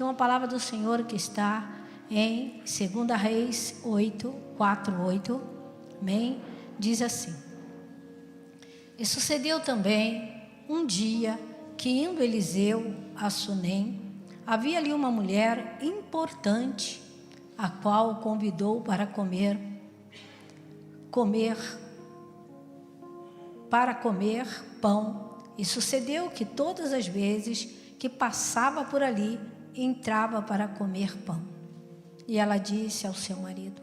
uma palavra do Senhor que está em 2 Reis 8, 4, 8. Amém? Diz assim: E sucedeu também um dia que, indo Eliseu a Sunem, havia ali uma mulher importante, a qual o convidou para comer pão. E sucedeu que todas as vezes que passava por ali, entrava para comer pão. E ela disse ao seu marido: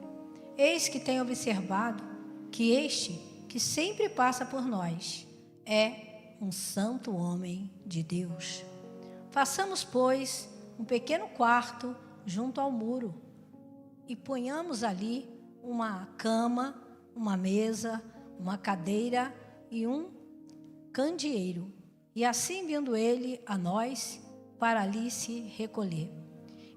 Eis que tenho observado que este, que sempre passa por nós, é um santo homem de Deus. Façamos, pois, um pequeno quarto junto ao muro, e ponhamos ali uma cama, uma mesa, uma cadeira e um candeeiro, e assim vindo ele a nós, para ali se recolher.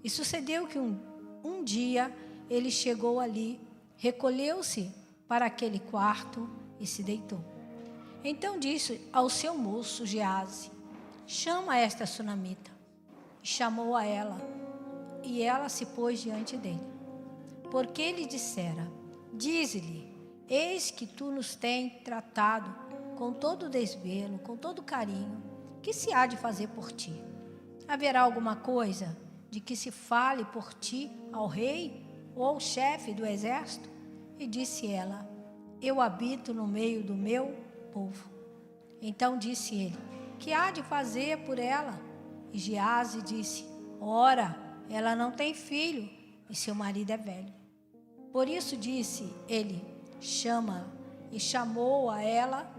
E sucedeu que um dia ele chegou ali, recolheu-se para aquele quarto e se deitou. Então disse ao seu moço Geazi: Chama esta sunamita. E chamou a ela, e ela se pôs diante dele. Porque ele dissera: Dize-lhe, eis que tu nos tens tratado com todo desvelo, com todo carinho, que se há de fazer por ti? Haverá alguma coisa de que se fale por ti ao rei ou ao chefe do exército? E disse ela: Eu habito no meio do meu povo. Então disse ele: Que há de fazer por ela? E Geazi disse: Ora, ela não tem filho, e seu marido é velho. Por isso disse ele: Chama-a. E chamou a ela.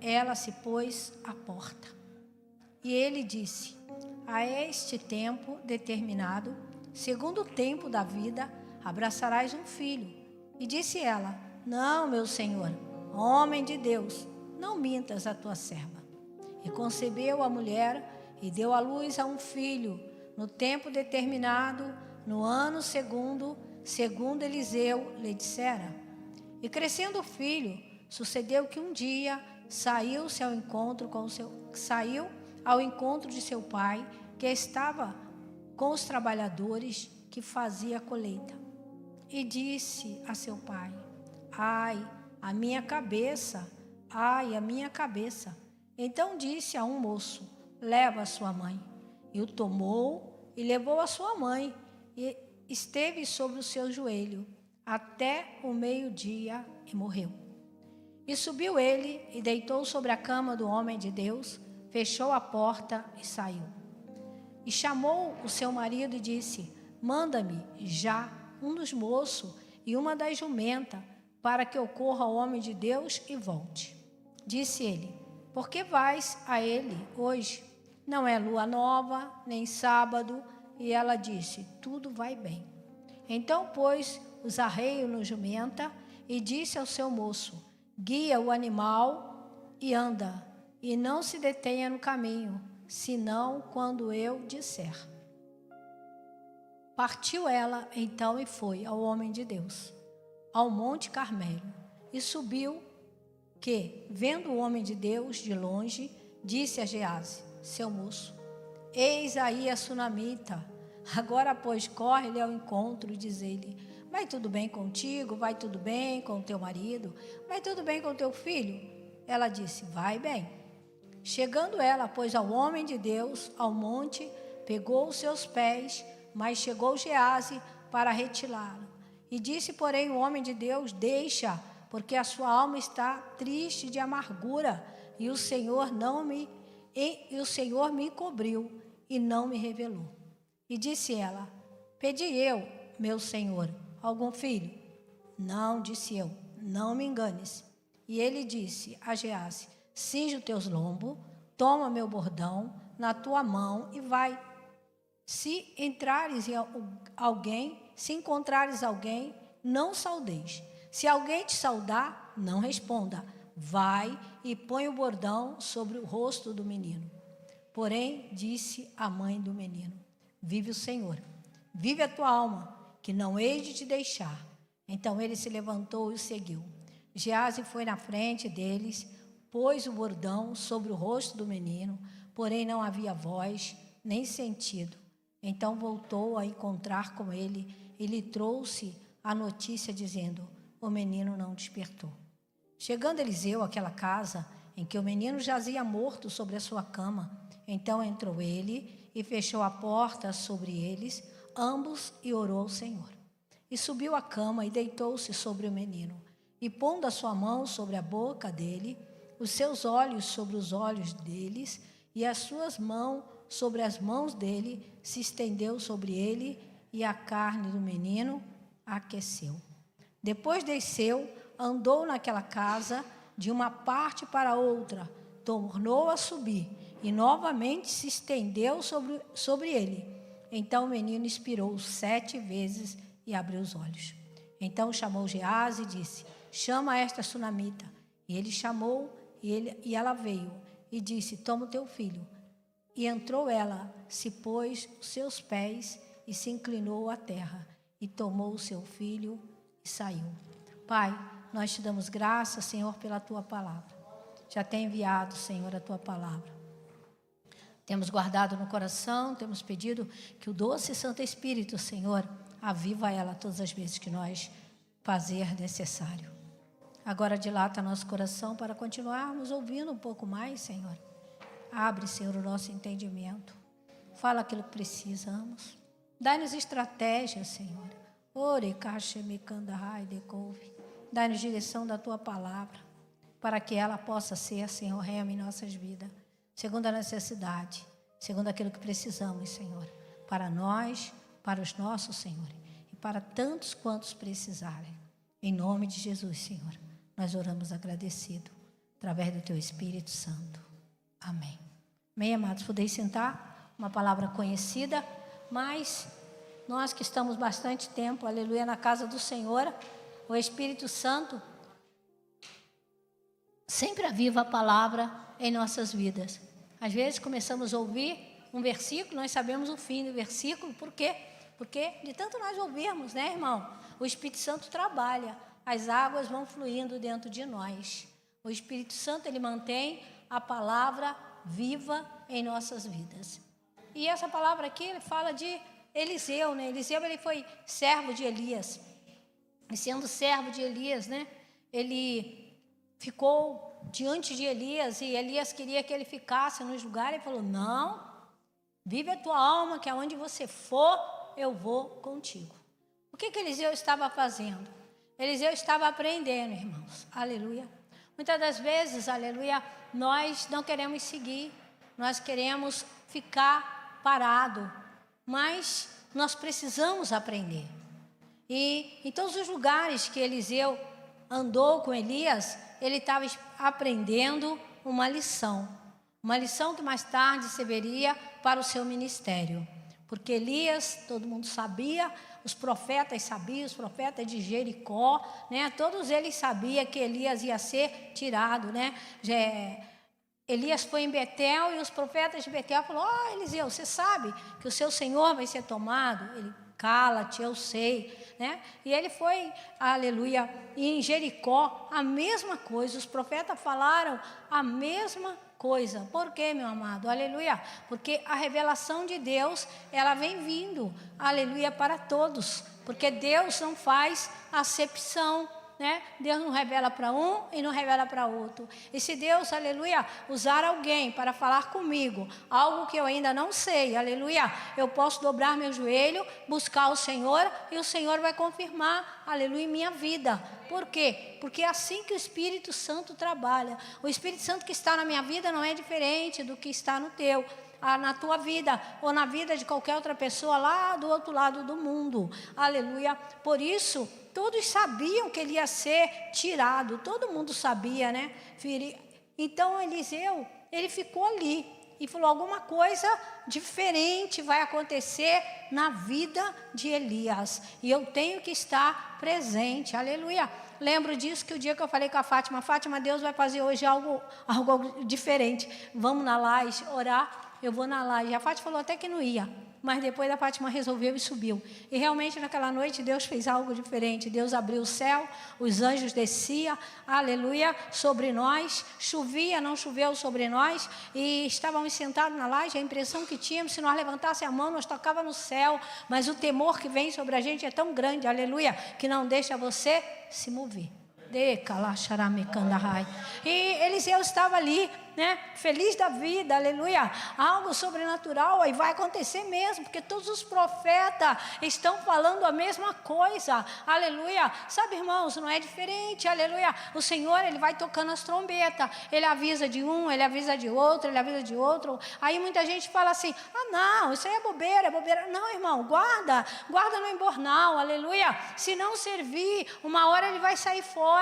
Ela se pôs à porta. E ele disse: A este tempo determinado, segundo o tempo da vida, abraçarás um filho. E disse ela: Não, meu senhor, homem de Deus, não mintas a tua serva. E concebeu a mulher e deu à luz a um filho, no tempo determinado, no ano segundo Eliseu lhe dissera. E crescendo o filho, sucedeu que um dia saiu ao encontro de seu pai, que estava com os trabalhadores que fazia a colheita. E disse a seu pai: Ai, a minha cabeça, ai, a minha cabeça. Então disse a um moço: Leva a sua mãe. E o tomou e levou a sua mãe, e esteve sobre o seu joelho até o meio-dia e morreu. E subiu ele e deitou sobre a cama do homem de Deus, fechou a porta e saiu. E chamou o seu marido e disse: Manda-me já um dos moços e uma das jumentas, para que eu corra ao homem de Deus e volte. Disse ele: Por que vais a ele hoje? Não é lua nova, nem sábado. E ela disse: Tudo vai bem. Então pôs os arreios no jumenta e disse ao seu moço: Guia o animal e anda, e não se detenha no caminho, senão quando eu disser. Partiu ela então e foi ao homem de Deus, ao monte Carmelo, e subiu que, vendo o homem de Deus de longe, disse a Geazi, seu moço: Eis aí a sunamita. Agora, pois, corre-lhe ao encontro e diz-lhe: Vai tudo bem contigo? Vai tudo bem com teu marido? Vai tudo bem com teu filho? Ela disse: Vai bem. Chegando ela, pois, ao homem de Deus, ao monte, pegou os seus pés, mas chegou Geazi para retirá-lo. E disse, porém, o homem de Deus: Deixa, porque a sua alma está triste de amargura, e o Senhor me encobriu e não me revelou. E disse ela: Pedi eu, meu senhor, algum filho? Não, disse eu, não me enganes. E ele disse a Geazi: Cinge os teus lombos, toma meu bordão na tua mão e vai. Se encontrares alguém, não saudeis. Se alguém te saudar, não responda. Vai e põe o bordão sobre o rosto do menino. Porém, disse a mãe do menino: Vive o Senhor, vive a tua alma, que não hei de te deixar. Então ele se levantou e o seguiu. Geazi foi na frente deles, pôs o bordão sobre o rosto do menino, porém não havia voz, nem sentido. Então voltou a encontrar com ele e lhe trouxe a notícia dizendo: o menino não despertou. Chegando Eliseu àquela casa em que o menino jazia morto sobre a sua cama, então entrou ele e fechou a porta sobre eles, ambos, e orou ao Senhor. E subiu à cama e deitou-se sobre o menino. E pondo a sua mão sobre a boca dele, os seus olhos sobre os olhos deles, e as suas mãos sobre as mãos dele, se estendeu sobre ele, e a carne do menino aqueceu. Depois desceu, andou naquela casa, de uma parte para outra, tornou a subir, e novamente se estendeu sobre ele. Então o menino expirou 7 vezes e abriu os olhos. Então chamou Gease e disse: chama esta sunamita. E ele chamou, e ela veio, e disse: toma o teu filho. E entrou ela, se pôs os seus pés, e se inclinou à terra, e tomou o seu filho, e saiu. Pai, nós te damos graças, Senhor, pela tua palavra. Já tem enviado, Senhor, a tua palavra. Temos guardado no coração, temos pedido que o doce Santo Espírito, Senhor, aviva ela todas as vezes que nós fazer necessário. Agora dilata nosso coração para continuarmos ouvindo um pouco mais, Senhor. Abre, Senhor, o nosso entendimento. Fala aquilo que precisamos. Dai-nos estratégias, Senhor. Dai-nos direção da tua palavra, para que ela possa ser, Senhor, rema em nossas vidas, segundo a necessidade, segundo aquilo que precisamos, Senhor, para nós, para os nossos, Senhor, e para tantos quantos precisarem. Em nome de Jesus, Senhor, nós oramos agradecido, através do teu Espírito Santo. Amém. Amém, amados? Podeis sentar? Uma palavra conhecida, mas nós que estamos bastante tempo, aleluia, na casa do Senhor, o Espírito Santo sempre aviva a palavra em nossas vidas. Às vezes começamos a ouvir um versículo, nós sabemos o fim do versículo. Por quê? Porque de tanto nós ouvirmos, né, irmão? O Espírito Santo trabalha, as águas vão fluindo dentro de nós. O Espírito Santo, ele mantém a palavra viva em nossas vidas. E essa palavra aqui, ele fala de Eliseu, né? Eliseu, ele foi servo de Elias. E sendo servo de Elias, né? Ele ficou diante de Elias, e Elias queria que ele ficasse nos lugares, e falou: não, vive a tua alma, que aonde você for, eu vou contigo. O que Eliseu estava fazendo? Eliseu estava aprendendo, irmãos. Aleluia. Muitas das vezes, aleluia, nós não queremos seguir, nós queremos ficar parado, mas nós precisamos aprender. E em todos os lugares que Eliseu andou com Elias, ele estava aprendendo uma lição que mais tarde serviria para o seu ministério. Porque Elias, todo mundo sabia, os profetas sabiam, os profetas de Jericó, né? Todos eles sabiam que Elias ia ser tirado, né? Elias foi em Betel e os profetas de Betel falaram: Eliseu, você sabe que o seu senhor vai ser tomado? Ele: cala-te, eu sei, né? E ele foi, aleluia, e em Jericó a mesma coisa, os profetas falaram a mesma coisa. Por quê, meu amado? Aleluia. Porque a revelação de Deus, ela vem vindo, aleluia, para todos, porque Deus não faz acepção, né? Deus não revela para um e não revela para outro. E se Deus, aleluia, usar alguém para falar comigo algo que eu ainda não sei, aleluia, eu posso dobrar meu joelho, buscar o Senhor, e o Senhor vai confirmar, aleluia, em minha vida. Por quê? Porque é assim que o Espírito Santo trabalha. O Espírito Santo que está na minha vida não é diferente do que está no teu, na tua vida, ou na vida de qualquer outra pessoa lá do outro lado do mundo. Aleluia. Por isso, todos sabiam que ele ia ser tirado, todo mundo sabia, né? Então Eliseu, ele ficou ali e falou: alguma coisa diferente vai acontecer na vida de Elias, e eu tenho que estar presente. Aleluia. Lembro disso que o dia que eu falei com a Fátima: Fátima, Deus vai fazer hoje algo diferente, vamos na laje orar. Eu vou na laje. A Fátima falou até que não ia, Mas depois a Fátima resolveu e subiu. E realmente naquela noite Deus fez algo diferente. Deus abriu o céu, os anjos desciam, aleluia, sobre nós. Chovia, não choveu sobre nós. E estávamos sentados na laje, a impressão que tínhamos, se nós levantássemos a mão, nós tocava no céu. Mas o temor que vem sobre a gente é tão grande, aleluia, que não deixa você se mover. E Eliseu estava ali, né, feliz da vida, aleluia, algo sobrenatural aí vai acontecer mesmo, porque todos os profetas estão falando a mesma coisa, aleluia, sabe, irmãos, não é diferente, aleluia, o Senhor, Ele vai tocando as trombetas, Ele avisa de um, Ele avisa de outro, Ele avisa de outro, aí muita gente fala assim, não, isso aí é bobeira, não, irmão, guarda no embornal, aleluia, se não servir, uma hora ele vai sair fora,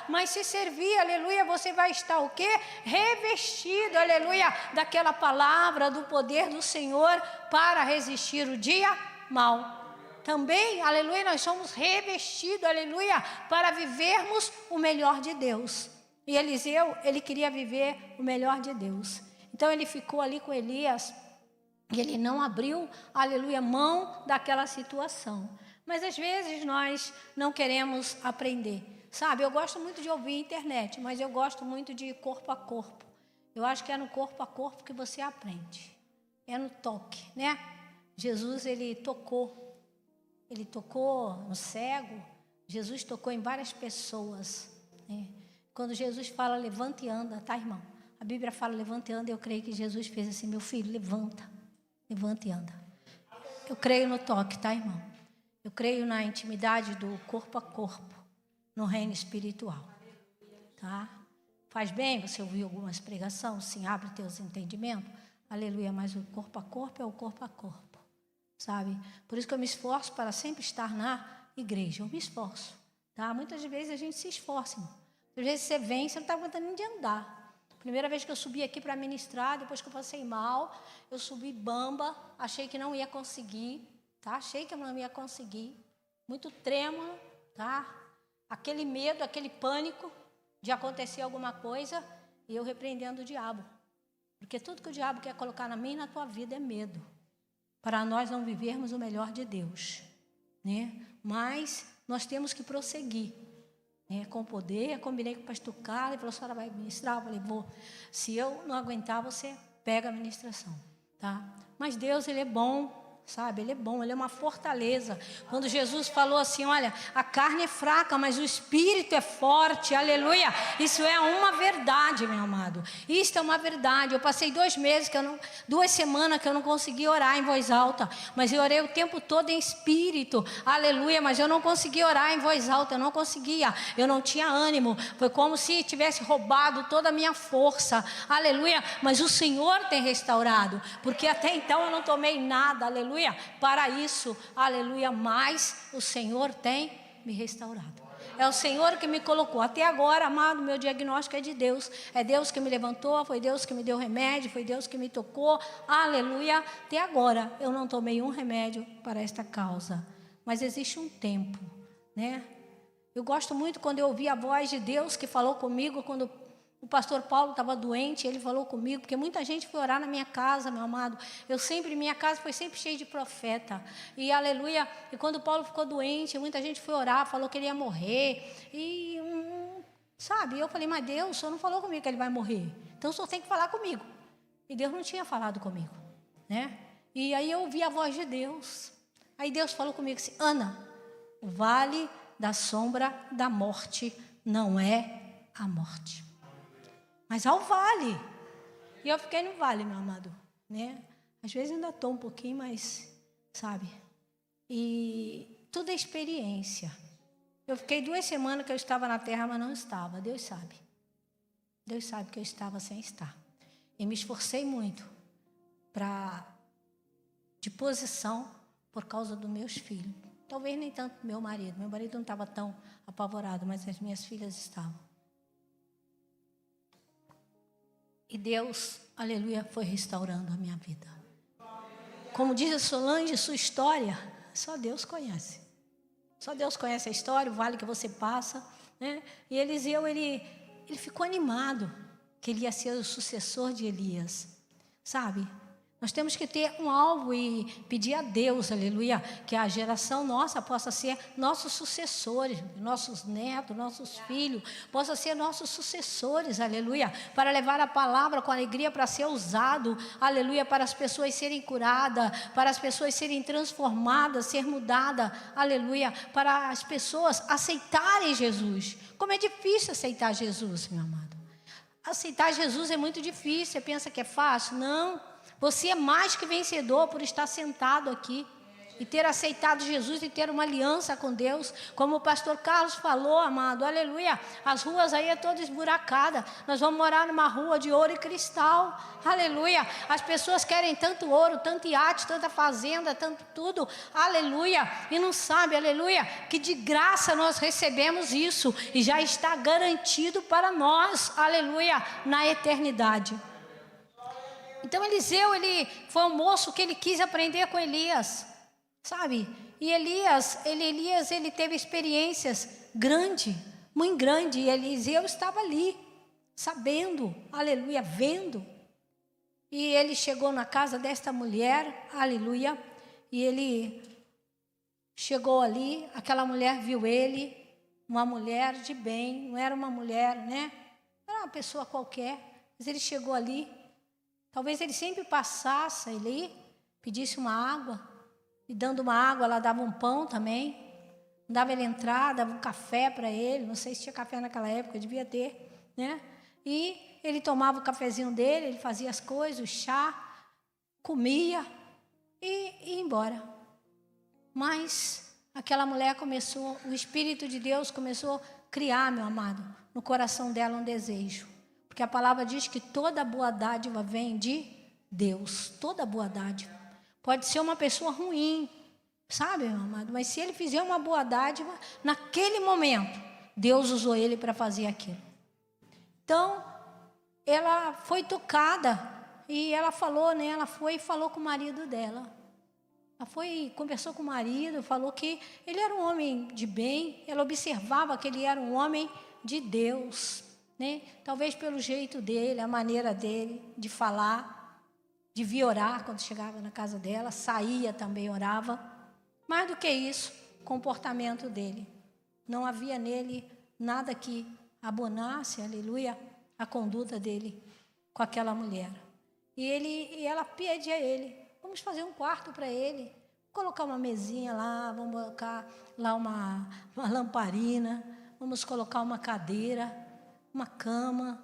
mas se servir, aleluia, você vai estar o quê? Revestido, aleluia, daquela palavra, do poder do Senhor para resistir o dia mau. Também, aleluia, nós somos revestidos, aleluia, para vivermos o melhor de Deus. E Eliseu, ele queria viver o melhor de Deus. Então ele ficou ali com Elias e ele não abriu, aleluia, mão daquela situação. Mas às vezes nós não queremos aprender. Sabe, eu gosto muito de ouvir internet, mas eu gosto muito de corpo a corpo. Eu acho que é no corpo a corpo que você aprende. É no toque, né? Jesus, ele tocou no cego, Jesus tocou em várias pessoas, né? Quando Jesus fala, levanta e anda, tá, irmão? A Bíblia fala, levanta e anda, eu creio que Jesus fez assim, meu filho, levanta e anda. Eu creio no toque, tá, irmão? Eu creio na intimidade do corpo a corpo, no reino espiritual, tá? Faz bem você ouvir algumas pregações, sim, abre teus entendimentos, aleluia, mas o corpo a corpo é o corpo a corpo, sabe? Por isso que eu me esforço para sempre estar na igreja, eu me esforço, tá? Muitas vezes a gente se esforça, irmão. Às vezes você vem, você não está aguentando nem de andar. Primeira vez que eu subi aqui para ministrar, depois que eu passei mal, eu subi bamba, achei que não ia conseguir, tá? Achei que eu não ia conseguir, muito trêmulo, tá? Aquele medo, aquele pânico de acontecer alguma coisa, e eu repreendendo o diabo. Porque tudo que o diabo quer colocar na minha e na tua vida é medo, para nós não vivermos o melhor de Deus, né? Mas nós temos que prosseguir, né? Com poder. Eu combinei com o pastor Carlos, ele falou, a senhora vai ministrar? Eu falei, vou. Se eu não aguentar, você pega a ministração, tá? Mas Deus, Ele é bom, sabe, Ele é bom, Ele é uma fortaleza. Quando Jesus falou assim, olha, a carne é fraca, mas o Espírito é forte, aleluia. Isso é uma verdade, meu amado. Isto é uma verdade. Eu passei 2 meses, 2 semanas que eu não consegui orar em voz alta, mas eu orei o tempo todo em espírito, aleluia, mas eu não conseguia orar em voz alta, eu não conseguia, eu não tinha ânimo, foi como se tivesse roubado toda a minha força, aleluia, mas o Senhor tem restaurado, porque até então eu não tomei nada, aleluia, para isso, aleluia, mas o Senhor tem me restaurado. É o Senhor que me colocou. Até agora, amado, meu diagnóstico é de Deus. É Deus que me levantou, foi Deus que me deu remédio, foi Deus que me tocou. Aleluia. Até agora, eu não tomei um remédio para esta causa. Mas existe um tempo, né? Eu gosto muito quando eu ouvi a voz de Deus que falou comigo quando o pastor Paulo estava doente, ele falou comigo, porque muita gente foi orar na minha casa, meu amado. Minha casa foi sempre cheia de profeta. E aleluia, e quando Paulo ficou doente, muita gente foi orar, falou que ele ia morrer. E, sabe, eu falei, mas Deus, o Senhor não falou comigo que ele vai morrer. Então o Senhor tem que falar comigo. E Deus não tinha falado comigo, né? E aí eu ouvi a voz de Deus. Aí Deus falou comigo assim, Ana, o vale da sombra da morte não é a morte, mas ao vale. E eu fiquei no vale, meu amado, né? Às vezes ainda estou um pouquinho, mas, sabe? E tudo é experiência. Eu fiquei 2 semanas que eu estava na terra, mas não estava. Deus sabe. Deus sabe que eu estava sem estar. E me esforcei muito de posição por causa dos meus filhos. Talvez nem tanto meu marido. Meu marido não estava tão apavorado, mas as minhas filhas estavam. E Deus, aleluia, foi restaurando a minha vida. Como diz a Solange, sua história, só Deus conhece. Só Deus conhece a história, o vale que você passa, né? E Eliseu, ele ficou animado que ele ia ser o sucessor de Elias, sabe? Nós temos que ter um alvo e pedir a Deus, aleluia, que a geração nossa possa ser nossos sucessores, nossos netos, nossos filhos, possa ser nossos sucessores, aleluia, para levar a palavra com alegria para ser usado, aleluia, para as pessoas serem curadas, para as pessoas serem transformadas, ser mudadas, aleluia, para as pessoas aceitarem Jesus. Como é difícil aceitar Jesus, meu amado. Aceitar Jesus é muito difícil. Você pensa que é fácil? Não. Você é mais que vencedor por estar sentado aqui e ter aceitado Jesus e ter uma aliança com Deus. Como o pastor Carlos falou, amado, aleluia. As ruas aí é toda esburacada. Nós vamos morar numa rua de ouro e cristal, aleluia. As pessoas querem tanto ouro, tanto iate, tanta fazenda, tanto tudo, aleluia. E não sabe, aleluia, que de graça nós recebemos isso e já está garantido para nós, aleluia, na eternidade. Então Eliseu, ele foi um moço que ele quis aprender com Elias, sabe? E Elias, ele teve experiências grandes, muito grandes. E Eliseu estava ali, sabendo, aleluia, vendo. E ele chegou na casa desta mulher, aleluia. E ele chegou ali, aquela mulher viu ele, uma mulher de bem, não era uma mulher, né? Era uma pessoa qualquer, mas ele chegou ali. Talvez ele sempre passasse ali, pedisse uma água, e dando uma água, ela dava um pão também, dava ele entrar, dava um café para ele, não sei se tinha café naquela época, devia ter, né? E ele tomava o cafezinho dele, ele fazia as coisas, o chá, comia e ia embora. Mas aquela mulher começou, o Espírito de Deus começou a criar, meu amado, no coração dela um desejo. Porque a palavra diz que toda boa dádiva vem de Deus. Toda boa dádiva. Pode ser uma pessoa ruim, sabe, meu amado? Mas se ele fizer uma boa dádiva, naquele momento, Deus usou ele para fazer aquilo. Então, ela foi tocada e ela falou, né? Ela foi e falou com o marido dela. Ela foi, conversou com o marido, falou que ele era um homem de bem. Ela observava que ele era um homem de Deus. Né? Talvez pelo jeito dele, a maneira dele de falar, de vir orar quando chegava na casa dela, saía também, orava. Mais do que isso, o comportamento dele. Não havia nele nada que abonasse, aleluia, a conduta dele com aquela mulher. E ela pede a ele, vamos fazer um quarto para ele, colocar uma mesinha lá, vamos colocar lá uma lamparina, vamos colocar uma cadeira, uma cama,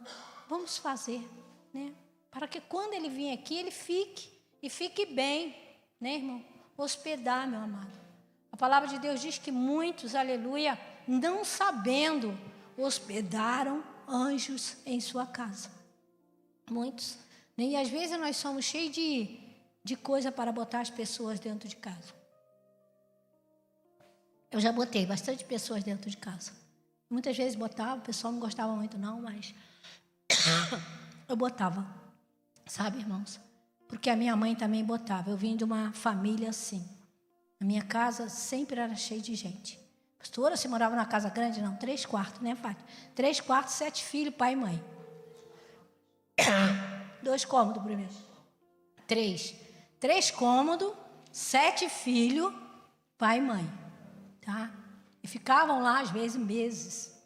vamos fazer, né? Para que quando ele vir aqui, ele fique, e fique bem, né, irmão? Hospedar, meu amado. A palavra de Deus diz que muitos, aleluia, não sabendo, hospedaram anjos em sua casa. Muitos. E às vezes nós somos cheios de coisa para botar as pessoas dentro de casa. Eu já botei bastante pessoas dentro de casa. Muitas vezes botava, o pessoal não gostava muito não, mas eu botava, sabe, irmãos? Porque a minha mãe também botava. Eu vim de uma família assim. A minha casa sempre era cheia de gente. Pastora, você morava numa casa grande? Não, 3 quartos, né, Fátima? 3 quartos, 7 filhos, pai e mãe. 2 cômodos primeiro. 3 cômodos, 7 filhos, pai e mãe, tá? E ficavam lá, às vezes, meses.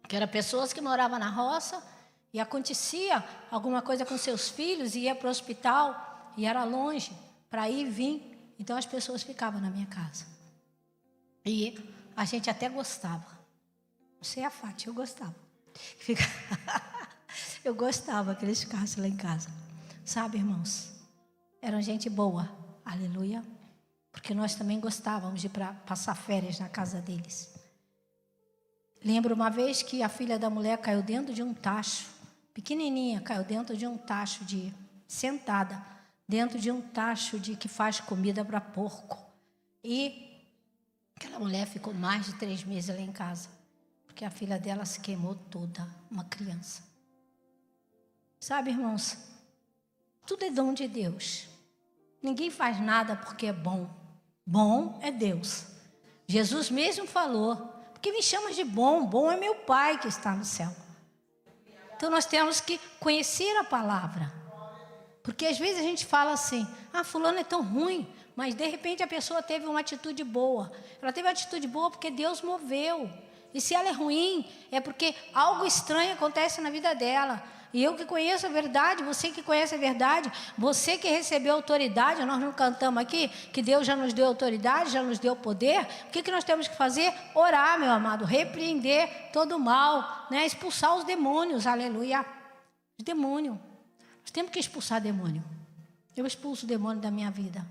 Que eram pessoas que moravam na roça e acontecia alguma coisa com seus filhos e ia para o hospital e era longe para ir e vir. Então, as pessoas ficavam na minha casa. E a gente até gostava. Não sei a Fátima, eu gostava. Eu gostava que eles ficassem lá em casa. Sabe, irmãos? Eram gente boa. Aleluia. Porque nós também gostávamos de passar férias na casa deles. Lembro uma vez que a filha da mulher caiu dentro de um tacho, pequenininha, caiu dentro de um tacho sentada, dentro de um tacho que faz comida para porco. E aquela mulher ficou mais de 3 meses lá em casa, porque a filha dela se queimou toda, uma criança. Sabe, irmãos, tudo é dom de Deus. Ninguém faz nada porque é bom. Bom é Deus. Jesus mesmo falou, porque me chama de bom, bom é meu Pai que está no céu. Então nós temos que conhecer a palavra. Porque às vezes a gente fala assim, fulano é tão ruim, mas de repente a pessoa teve uma atitude boa. Ela teve uma atitude boa porque Deus moveu. E se ela é ruim, é porque algo estranho acontece na vida dela. E eu que conheço a verdade, você que conhece a verdade, você que recebeu autoridade, nós não cantamos aqui, que Deus já nos deu autoridade, já nos deu poder. O que nós temos que fazer? Orar, meu amado, repreender todo o mal, né? Expulsar os demônios, aleluia. Os demônios. Nós temos que expulsar demônio. Eu expulso o demônio da minha vida.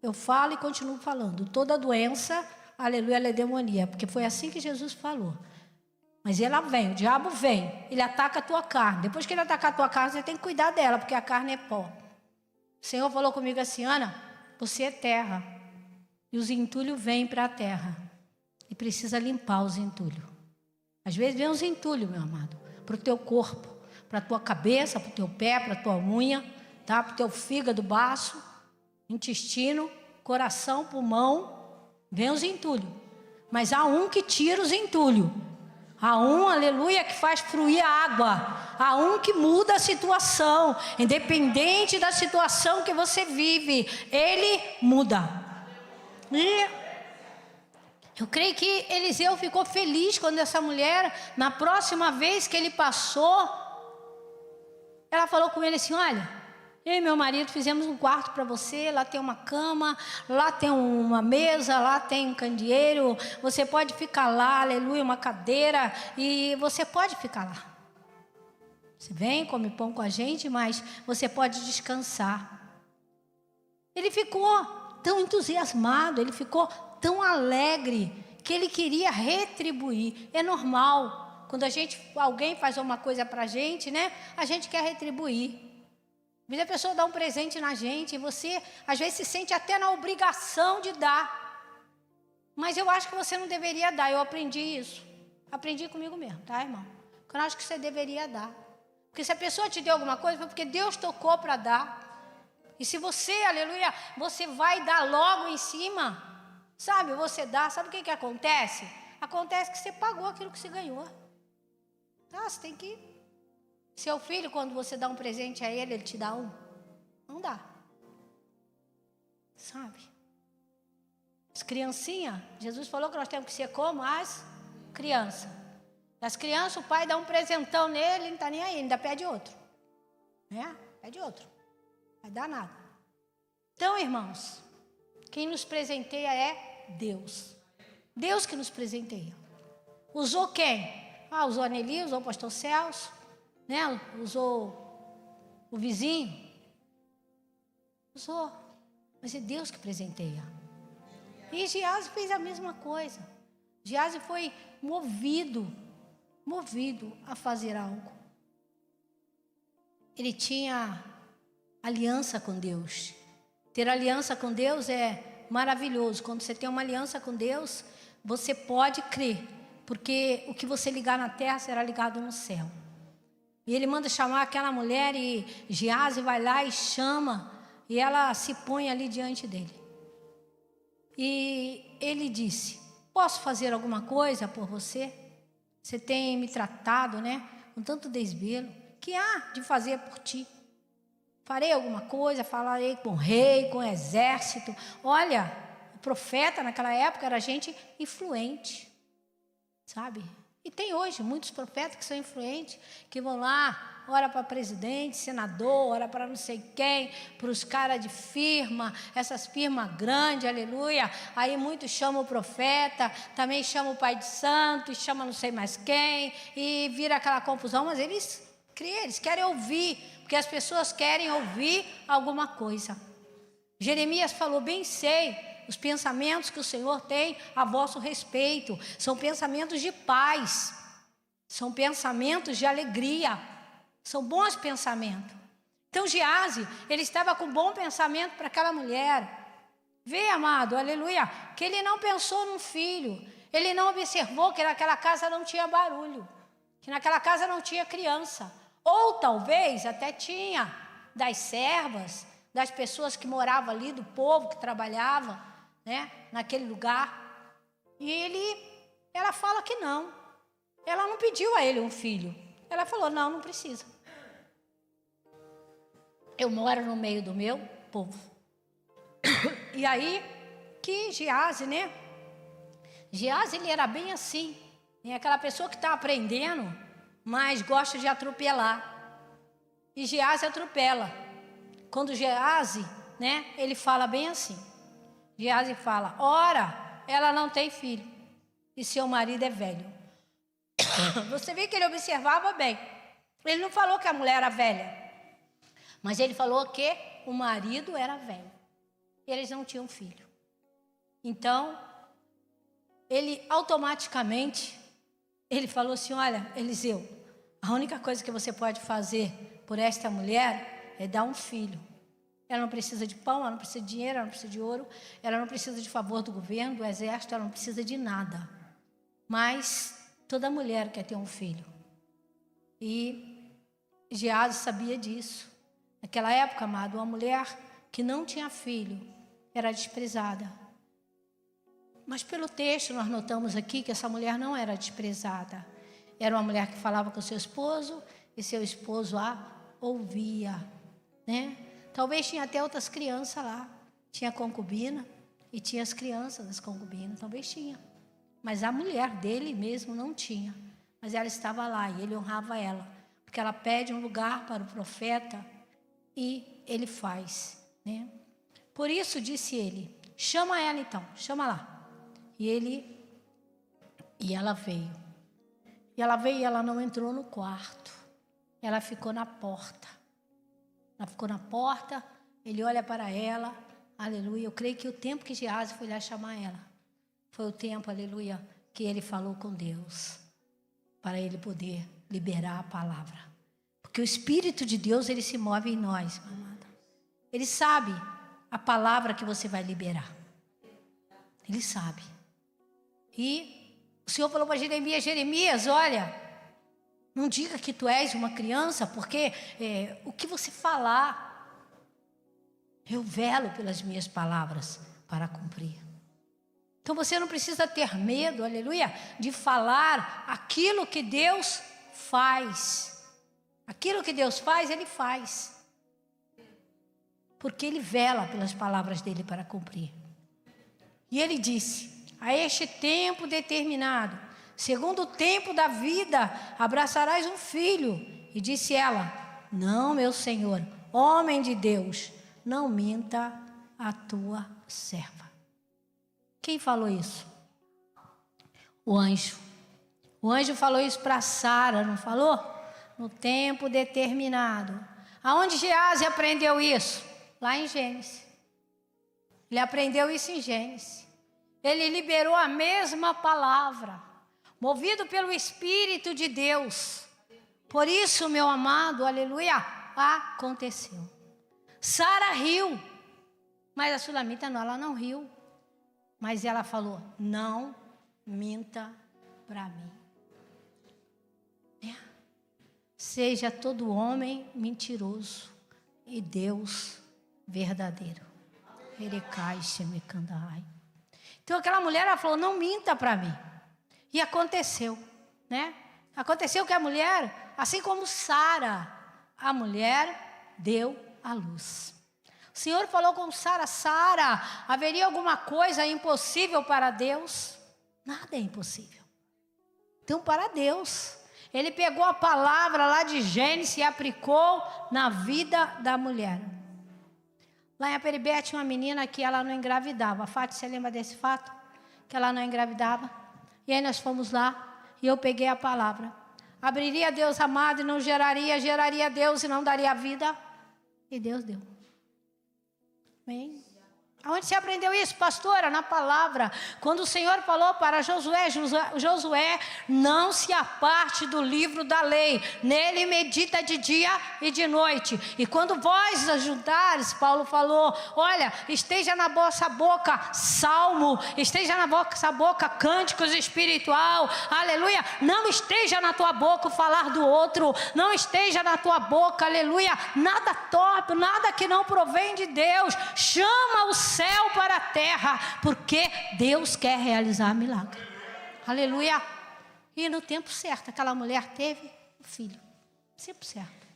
Eu falo e continuo falando. Toda doença, aleluia, ela é demoníaca, porque foi assim que Jesus falou. Mas ela vem, o diabo vem, ele ataca a tua carne. Depois que ele atacar a tua carne, você tem que cuidar dela, porque a carne é pó. O Senhor falou comigo assim, Ana, você é terra. E os entulhos vêm para a terra. E precisa limpar os entulhos. Às vezes vem os entulhos, meu amado, para o teu corpo, para a tua cabeça, para o teu pé, para a tua unha, tá? Para o teu fígado, baço, intestino, coração, pulmão. Vem os entulhos. Mas há um que tira os entulhos. Há um, aleluia, que faz fluir a água. Há um que muda a situação. Independente da situação que você vive, ele muda. E eu creio que Eliseu ficou feliz quando essa mulher, na próxima vez que ele passou, ela falou com ele assim, olha, eu e meu marido fizemos um quarto para você, lá tem uma cama, lá tem uma mesa, lá tem um candeeiro, você pode ficar lá, aleluia, uma cadeira, e você pode ficar lá. Você vem, come pão com a gente, mas você pode descansar. Ele ficou tão entusiasmado, ele ficou tão alegre, que ele queria retribuir. É normal, quando alguém faz uma coisa para a gente, né? A gente quer retribuir. Às vezes a pessoa dá um presente na gente e você, às vezes, se sente até na obrigação de dar. Mas eu acho que você não deveria dar. Eu aprendi isso. Aprendi comigo mesmo, tá, irmão? Eu acho que você deveria dar. Porque se a pessoa te deu alguma coisa, foi porque Deus tocou para dar. E se você, aleluia, você vai dar logo em cima, sabe, você dá, sabe o que acontece? Acontece que você pagou aquilo que você ganhou. Tá, você tem que... Seu filho, quando você dá um presente a ele, ele te dá um? Não dá. Sabe? As criancinhas, Jesus falou que nós temos que ser como as crianças. As crianças, o pai dá um presentão nele, ele não está nem aí, ainda pede outro. Né? Pede outro. Vai dar nada. Então, irmãos, quem nos presenteia é Deus. Deus que nos presenteia. Usou quem? Usou a Nelly, usou o pastor Celso. Né? Usou o vizinho, usou, mas é Deus que presenteia. E Geazi fez a mesma coisa. Geazi foi movido a fazer algo. Ele tinha aliança com Deus. Ter aliança com Deus é maravilhoso. Quando você tem uma aliança com Deus, você pode crer, porque o que você ligar na terra será ligado no céu. E ele manda chamar aquela mulher e Geazi vai lá e chama. E ela se põe ali diante dele. E ele disse, posso fazer alguma coisa por você? Você tem me tratado, né, com tanto desvelo. Que há de fazer por ti? Farei alguma coisa, falarei com o rei, com o exército. Olha, o profeta naquela época era gente influente, sabe? E tem hoje muitos profetas que são influentes, que vão lá, ora para presidente, senador, ora para não sei quem, para os caras de firma, essas firmas grandes, aleluia. Aí muitos chamam o profeta, também chamam o pai de santo, e chamam não sei mais quem, e vira aquela confusão, mas eles querem ouvir, porque as pessoas querem ouvir alguma coisa. Jeremias falou, bem sei, os pensamentos que o Senhor tem a vosso respeito são pensamentos de paz, são pensamentos de alegria, são bons pensamentos. Então Geazi, ele estava com bom pensamento para aquela mulher. Vê, amado, aleluia, que ele não pensou num filho, ele não observou que naquela casa não tinha barulho, que naquela casa não tinha criança, ou talvez até tinha das servas, das pessoas que moravam ali, do povo que trabalhava, né, naquele lugar. E ela fala que não. Ela não pediu a ele um filho. Ela falou, não precisa. eu moro no meio do meu povo. E aí, que Geazi, né? Geazi, ele era bem assim, né? Aquela pessoa que está aprendendo, mas gosta de atropelar. E Geazi atropela. Quando Geazi, né, ele fala bem assim. Geazi fala: ora, ela não tem filho, e seu marido é velho. Você vê que ele observava bem. Ele não falou que a mulher era velha, mas ele falou que o marido era velho. Eles não tinham filho. Então, ele automaticamente, ele falou assim: olha, Eliseu, a única coisa que você pode fazer por esta mulher é dar um filho. Ela não precisa de pão, ela não precisa de dinheiro, ela não precisa de ouro, ela não precisa de favor do governo, do exército, ela não precisa de nada. Mas toda mulher quer ter um filho. E Geazi sabia disso. Naquela época, amado, uma mulher que não tinha filho era desprezada. Mas pelo texto nós notamos aqui que essa mulher não era desprezada. Era uma mulher que falava com seu esposo e seu esposo a ouvia, né? Talvez tinha até outras crianças lá. Tinha concubina e tinha as crianças das concubinas, talvez tinha. Mas a mulher dele mesmo não tinha. Mas ela estava lá e ele honrava ela. Porque ela pede um lugar para o profeta e ele faz, né? Por isso disse ele: chama ela então, chama lá. E ela veio. E ela veio e ela não entrou no quarto. Ela ficou na porta. Ela ficou na porta, ele olha para ela, aleluia. Eu creio que o tempo que Geazi foi lá chamar ela, foi o tempo, aleluia, que ele falou com Deus, para ele poder liberar a palavra. Porque o Espírito de Deus, ele se move em nós, amada. Ele sabe a palavra que você vai liberar. Ele sabe. E o Senhor falou para Jeremias: Jeremias, olha, não diga que tu és uma criança, porque o que você falar, eu velo pelas minhas palavras para cumprir. Então você não precisa ter medo, aleluia, de falar aquilo que Deus faz. Aquilo que Deus faz, Ele faz. Porque Ele vela pelas palavras dEle para cumprir. E Ele disse: a este tempo determinado, segundo o tempo da vida, abraçarás um filho. E disse ela: não, meu Senhor, homem de Deus, não minta a tua serva. Quem falou isso? O anjo. O anjo falou isso para Sara, não falou? No tempo determinado. Aonde Geazi aprendeu isso? Lá em Gênesis. Ele aprendeu isso em Gênesis. Ele liberou a mesma palavra, movido pelo Espírito de Deus. Por isso, meu amado, aleluia, aconteceu. Sara riu, mas a Sulamita não, ela não riu. Mas ela falou: não minta para mim. Seja todo homem mentiroso e Deus verdadeiro. Então aquela mulher, ela falou: não minta para mim. E aconteceu, né? Aconteceu que a mulher, assim como Sara, a mulher deu à luz. O Senhor falou com Sara: Sara, haveria alguma coisa impossível para Deus? Nada é impossível. Então, para Deus, Ele pegou a palavra lá de Gênesis e aplicou na vida da mulher. Lá em Aperibé tinha uma menina que ela não engravidava. A Fátima, você lembra desse fato? Que ela não engravidava. E aí nós fomos lá e eu peguei a palavra. Abriria Deus amado e não geraria, geraria Deus e não daria vida. E Deus deu. Amém? Aonde você aprendeu isso, pastora? Na palavra. Quando o Senhor falou para Josué: Josué, não se aparte do livro da lei, nele medita de dia e de noite. E quando vós ajuntares, Paulo falou: olha, esteja na vossa boca salmo, esteja na vossa boca cânticos espiritual, aleluia. Não esteja na tua boca o falar do outro, não esteja na tua boca, aleluia, nada torpe, nada que não provém de Deus. Chama o céu para a terra, porque Deus quer realizar milagre. Aleluia. E no tempo certo, aquela mulher teve um filho. Tempo certo.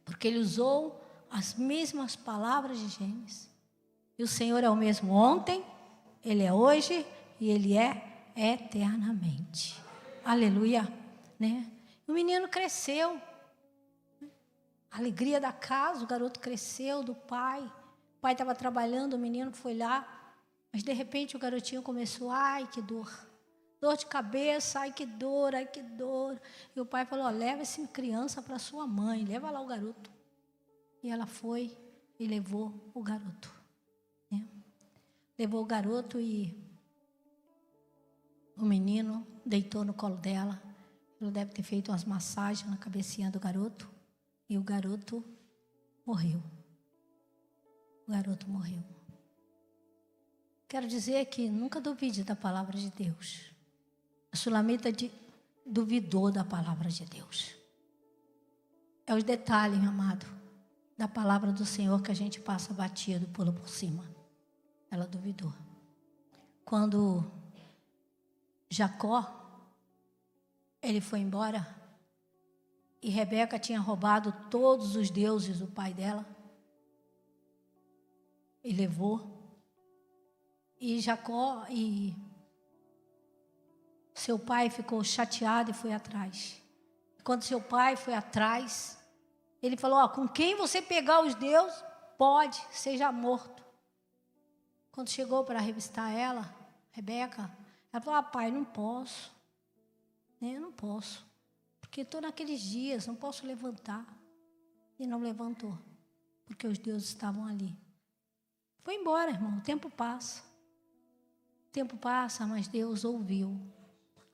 Porque Ele usou, as mesmas palavras de Gênesis. E o Senhor é o mesmo ontem, Ele é hoje e Ele é eternamente. Aleluia, né? O menino cresceu. A alegria da casa, o garoto cresceu do pai. O pai estava trabalhando, o menino foi lá. Mas de repente o garotinho começou, ai que dor. Dor de cabeça, ai que dor, ai que dor. E o pai falou, leva essa criança para sua mãe, leva lá o garoto. E ela foi e levou o garoto. Né? Levou o garoto e o menino deitou no colo dela. Ela deve ter feito umas massagens na cabecinha do garoto. E o garoto morreu. O garoto morreu. Quero dizer que nunca duvide da palavra de Deus. A Sulamita duvidou da palavra de Deus. É os detalhes, meu amado, da palavra do Senhor que a gente passa batido, pula por cima. Ela duvidou. Quando Jacó, ele foi embora, e Rebeca tinha roubado todos os deuses do pai dela, e levou. E Jacó e seu pai ficou chateado e foi atrás. Quando seu pai foi atrás, ele falou, com quem você pegar os deuses, pode, seja morto. Quando chegou para revistar ela, Rebeca, ela falou, pai, não posso. Eu não posso. Porque estou naqueles dias, não posso levantar. E não levantou. Porque os deuses estavam ali. Foi embora, irmão, o tempo passa. O tempo passa, mas Deus ouviu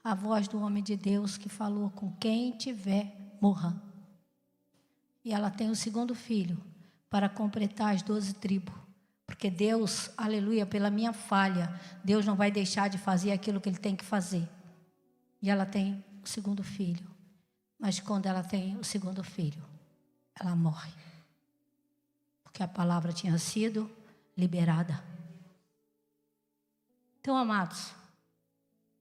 a voz do homem de Deus que falou, com quem tiver, morra. E ela tem o segundo filho para completar as 12 tribos. Porque Deus, aleluia, pela minha falha, Deus não vai deixar de fazer aquilo que Ele tem que fazer. E ela tem o segundo filho. Mas quando ela tem o segundo filho, ela morre. Porque a palavra tinha sido liberada. Então, amados,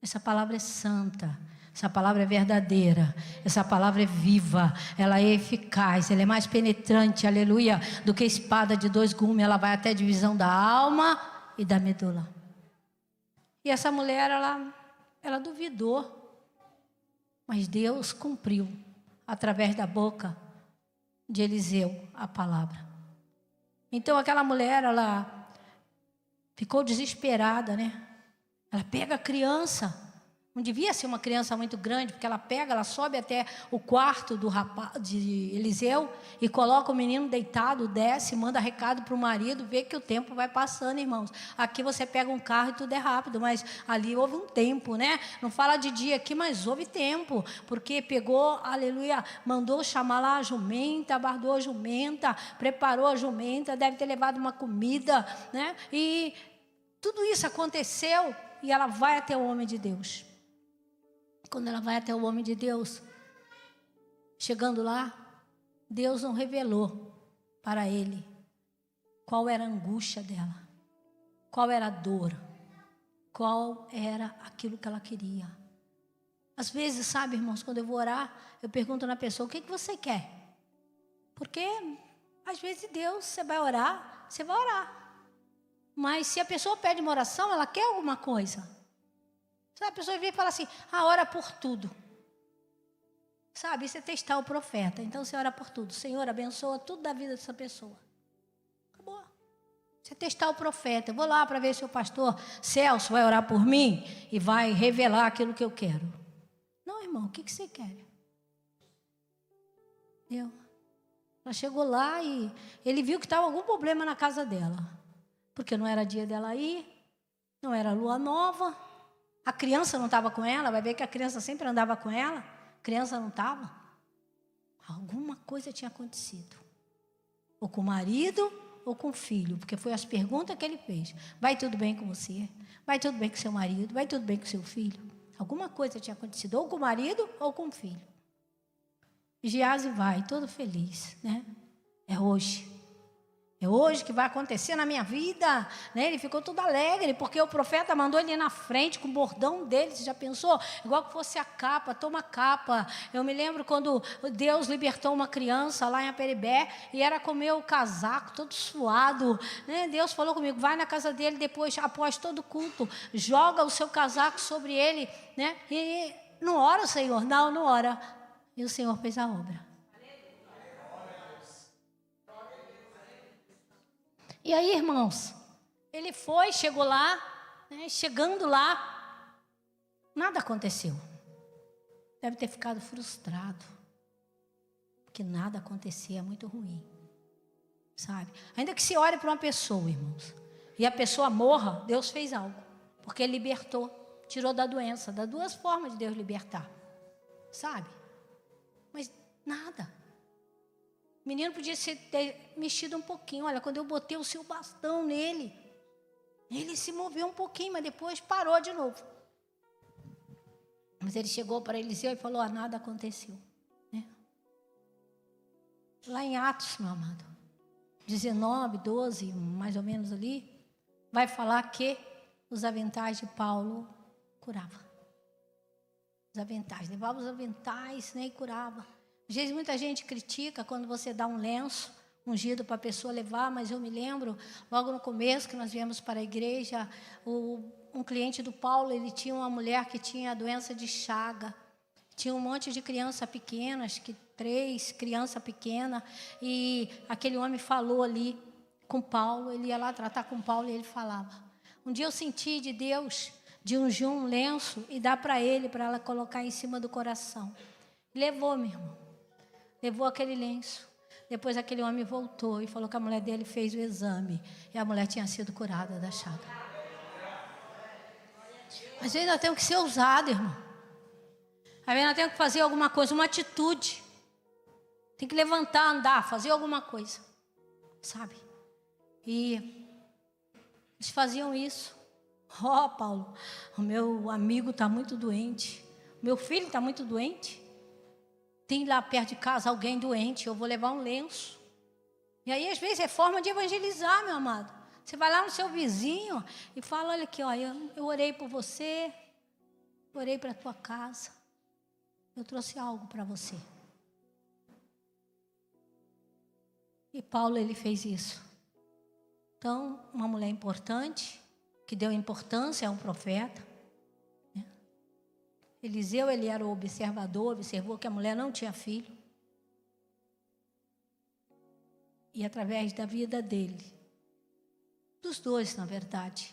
essa palavra é santa, essa palavra é verdadeira, essa palavra é viva, ela é eficaz, ela é mais penetrante, aleluia, do que espada de 2 gumes, ela vai até a divisão da alma e da medula. E essa mulher, ela duvidou, mas Deus cumpriu, através da boca de Eliseu, a palavra. Então aquela mulher, ela ficou desesperada, né? Ela pega a criança, não devia ser uma criança muito grande, porque ela sobe até o quarto de Eliseu e coloca o menino deitado, desce, manda recado para o marido, vê que o tempo vai passando, irmãos. Aqui você pega um carro e tudo é rápido, mas ali houve um tempo, né? Não fala de dia aqui, mas houve tempo, porque pegou, aleluia, mandou chamar lá a jumenta, bardou a jumenta, preparou a jumenta, deve ter levado uma comida, né? E tudo isso aconteceu e ela vai até o homem de Deus. Quando ela vai até o homem de Deus, chegando lá, Deus não revelou para ele qual era a angústia dela, qual era a dor, qual era aquilo que ela queria. Às vezes, sabe, irmãos, quando eu vou orar, eu pergunto na pessoa, o que você quer? Porque, às vezes, Deus, você vai orar, você vai orar. Mas se a pessoa pede uma oração, ela quer alguma coisa. A pessoa vem e fala assim, ora por tudo. Sabe, isso é testar o profeta. Então você ora por tudo. Senhor, abençoa tudo da vida dessa pessoa. Acabou. Você testar o profeta. Eu vou lá para ver se o pastor Celso vai orar por mim e vai revelar aquilo que eu quero. Não, irmão, o que você quer? Ela chegou lá e ele viu que estava algum problema na casa dela. Porque não era dia dela ir, não era lua nova. A criança não estava com ela, vai ver que a criança sempre andava com ela. A criança não estava. Alguma coisa tinha acontecido. Ou com o marido, ou com o filho. Porque foi as perguntas que ele fez. Vai tudo bem com você? Vai tudo bem com seu marido? Vai tudo bem com seu filho? Alguma coisa tinha acontecido. Ou com o marido, ou com o filho. E Geazi vai, todo feliz, né? É hoje. É hoje que vai acontecer na minha vida, né? Ele ficou todo alegre, porque o profeta mandou ele ir na frente com o bordão dele. Você já pensou? Igual que fosse a capa, toma capa. Eu me lembro quando Deus libertou uma criança lá em Aperibé, e era com o meu casaco todo suado, né? Deus falou comigo, vai na casa dele depois, após todo culto, joga o seu casaco sobre ele, né? E não ora o Senhor? Não ora. E o Senhor fez a obra. E aí, irmãos, ele foi, chegou lá, né, chegando lá, nada aconteceu. Deve ter ficado frustrado, porque nada acontecia, é muito ruim, sabe? Ainda que se ore para uma pessoa, irmãos, e a pessoa morra, Deus fez algo, porque Ele libertou, tirou da doença, das duas formas de Deus libertar, sabe? Mas nada. O menino podia ter mexido um pouquinho. Olha, quando eu botei o seu bastão nele, ele se moveu um pouquinho, mas depois parou de novo. Mas ele chegou para Eliseu e falou, nada aconteceu, né? Lá em Atos, meu amado, 19, 12, mais ou menos ali, vai falar que os aventais de Paulo curavam. Os aventais, levava os aventais, né, e curava. Às vezes muita gente critica quando você dá um lenço ungido para a pessoa levar, mas eu me lembro, logo no começo que nós viemos para a igreja, um cliente do Paulo, ele tinha uma mulher que tinha a doença de Chaga, tinha um monte de crianças pequenas, 3 crianças pequenas, e aquele homem falou ali com Paulo, ele ia lá tratar com Paulo e ele falava. Um dia eu senti de Deus, de ungir um lenço e dar para ele, para ela colocar em cima do coração. Levou, meu irmão. Levou aquele lenço. Depois aquele homem voltou e falou que a mulher dele fez o exame. E a mulher tinha sido curada da chaga. Mas ainda tem que ser ousado, irmão. Ainda tem que fazer alguma coisa, uma atitude. Tem que levantar, andar, fazer alguma coisa. Sabe? E eles faziam isso. Paulo, o meu amigo está muito doente. O meu filho está muito doente. Tem lá perto de casa alguém doente, eu vou levar um lenço. E aí, às vezes, é forma de evangelizar, meu amado. Você vai lá no seu vizinho e fala, olha aqui, ó, eu orei por você, orei para a tua casa, eu trouxe algo para você. E Paulo, ele fez isso. Então, uma mulher importante, que deu importância a um profeta, Eliseu, ele era o observador, observou que a mulher não tinha filho. E através da vida dele, dos dois, na verdade,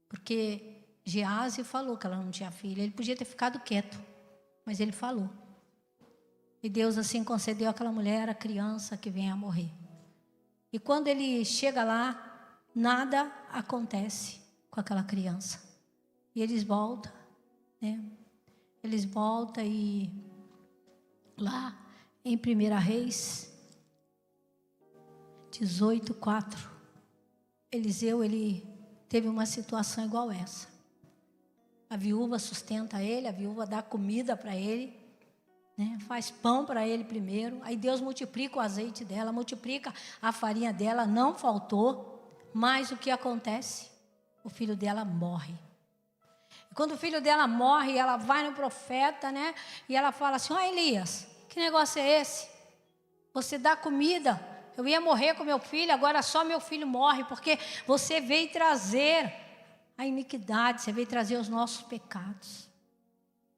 porque Gease falou que ela não tinha filho, ele podia ter ficado quieto, mas ele falou. E Deus assim concedeu àquela mulher a criança que vem a morrer. E quando ele chega lá, nada acontece com aquela criança. E eles voltam, né? Eles voltam e lá em 1 Reis 18:4, Eliseu, ele teve uma situação igual essa. A viúva sustenta ele, a viúva dá comida para ele, né? Faz pão para ele primeiro, aí Deus multiplica o azeite dela, multiplica a farinha dela, não faltou, mas o que acontece? O filho dela morre. Quando o filho dela morre, ela vai no profeta, né? E ela fala assim, Elias, que negócio é esse? Você dá comida, eu ia morrer com meu filho, agora só meu filho morre, porque você veio trazer a iniquidade, você veio trazer os nossos pecados.